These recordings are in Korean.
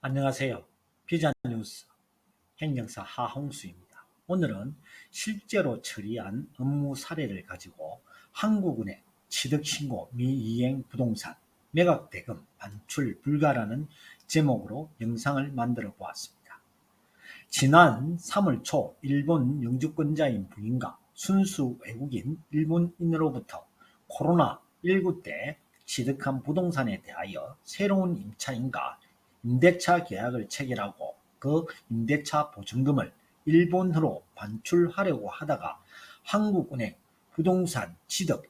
안녕하세요. 비자뉴스 행정사 하홍수입니다. 오늘은 실제로 처리한 업무 사례를 가지고 한국은행 취득신고 미이행 부동산 매각대금 반출 불가라는 제목으로 영상을 만들어 보았습니다. 지난 3월 초 일본 영주권자인 부인과 순수 외국인 일본인으로부터 코로나19 때 취득한 부동산에 대하여 새로운 임차인과 임대차 계약을 체결하고 그 임대차 보증금을 일본으로 반출하려고 하다가 한국은행 부동산 취득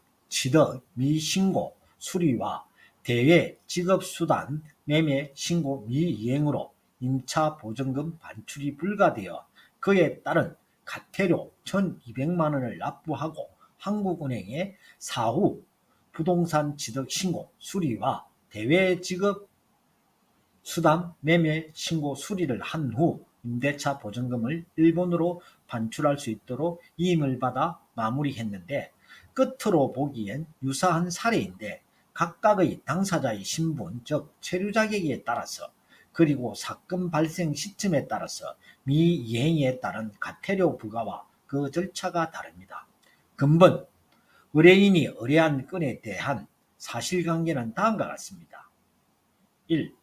미신고 수리와 대외 직업수단 매매 신고 미이행으로 임차 보증금 반출이 불가되어 그에 따른 과태료 1,200만 원을 납부하고 한국은행에 사후 부동산 취득 신고 수리와 대외 직업 수단 매매 신고 수리를 한 후 임대차 보증금을 일본으로 반출할 수 있도록 이임을 받아 마무리했는데, 끝으로 보기엔 유사한 사례인데 각각의 당사자의 신분 즉 체류 자격에 따라서 그리고 사건 발생 시점에 따라서 미이행에 따른 과태료 부과와 그 절차가 다릅니다. 근본 의뢰인이 의뢰한 건에 대한 사실관계는 다음과 같습니다. 1.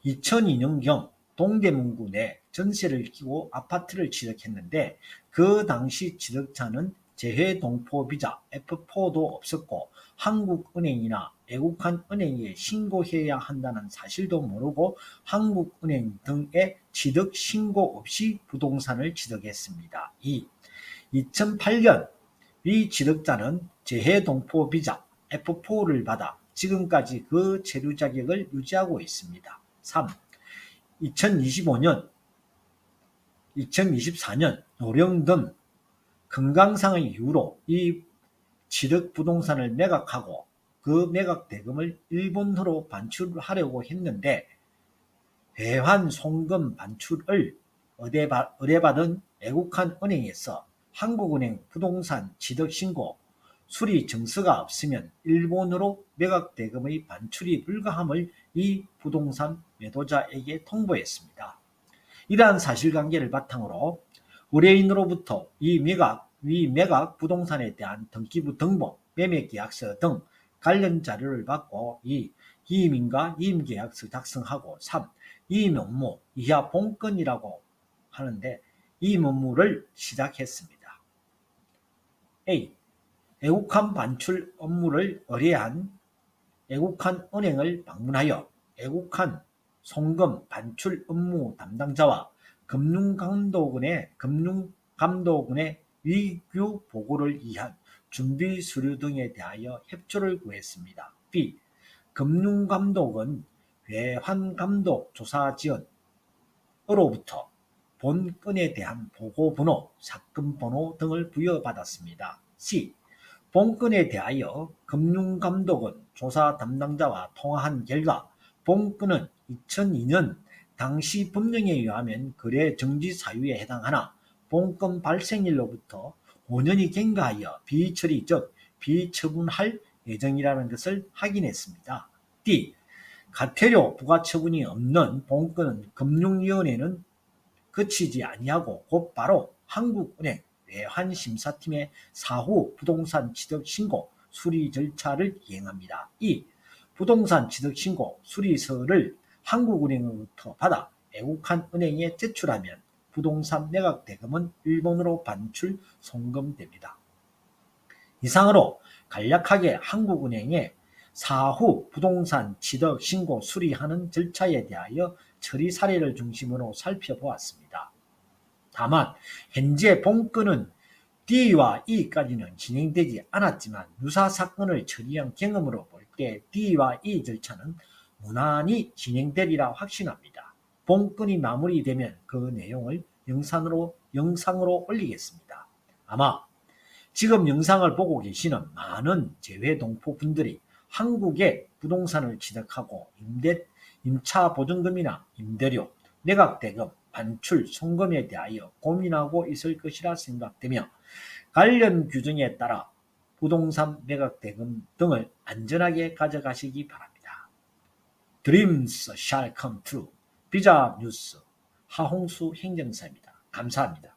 2002년경 동대문구 내 전세를 끼고 아파트를 취득했는데 그 당시 취득자는 재외동포비자 F4도 없었고 한국은행이나 애국한 은행에 신고해야 한다는 사실도 모르고 한국은행 등에 취득 신고 없이 부동산을 취득했습니다. 2. 2008년 위 취득자는 재외동포비자 F4를 받아 지금까지 그 체류 자격을 유지하고 있습니다. 3. 2025년, 2024년 노령 등 건강상의 이유로 이 취득 부동산을 매각하고 그 매각 대금을 일본으로 반출하려고 했는데 회환 송금 반출을 의뢰받은 애국한 은행에서 한국은행 부동산 취득 신고 수리 증서가 없으면 일본으로 매각 대금의 반출이 불가함을 이 부동산 매도자에게 통보했습니다. 이러한 사실관계를 바탕으로 의뢰인으로부터 위 매각 부동산에 대한 등기부 등본, 매매계약서 등 관련 자료를 받고 이임인과 이임계약서 작성하고 3. 이임 업무, 이하 본건이라고 하는데 이임 업무를 시작했습니다. A. 애국한 반출 업무를 의뢰한 애국한 은행을 방문하여 애국한 송금 반출 업무 담당자와 금융감독원의 위규 보고를 위한 준비 서류 등에 대하여 협조를 구했습니다. B. 금융감독원 외환감독 조사지원으로부터 본 건에 대한 보고번호, 사건번호 등을 부여받았습니다. C. 본건에 대하여 금융감독원 조사 담당자와 통화한 결과 본건은 2002년 당시 법령에 의하면 거래 정지 사유에 해당하나 본건 발생일로부터 5년이 경과하여 비처리 즉 비처분할 예정이라는 것을 확인했습니다. D. 과태료 부과 처분이 없는 본건은 금융위원회는 거치지 아니하고 곧바로 한국은행 외환심사팀의 사후 부동산 취득 신고 수리 절차를 이행합니다. 2. 부동산 취득 신고 수리서를 한국은행으로부터 받아 애국한 은행에 제출하면 부동산 매각 대금은 일본으로 반출 송금됩니다. 이상으로 간략하게 한국은행의 사후 부동산 취득 신고 수리하는 절차에 대하여 처리 사례를 중심으로 살펴보았습니다. 다만 현재 본건은 D와 E까지는 진행되지 않았지만 유사 사건을 처리한 경험으로 볼 때 D와 E 절차는 무난히 진행되리라 확신합니다. 본건이 마무리되면 그 내용을 영상으로 올리겠습니다. 아마 지금 영상을 보고 계시는 많은 재외동포 분들이 한국에 부동산을 취득하고 임차 보증금이나 임대료, 매각대금, 반출, 송금에 대하여 고민하고 있을 것이라 생각되며 관련 규정에 따라 부동산 매각대금 등을 안전하게 가져가시기 바랍니다. Dreams shall come true. 비자 뉴스 하홍수 행정사입니다. 감사합니다.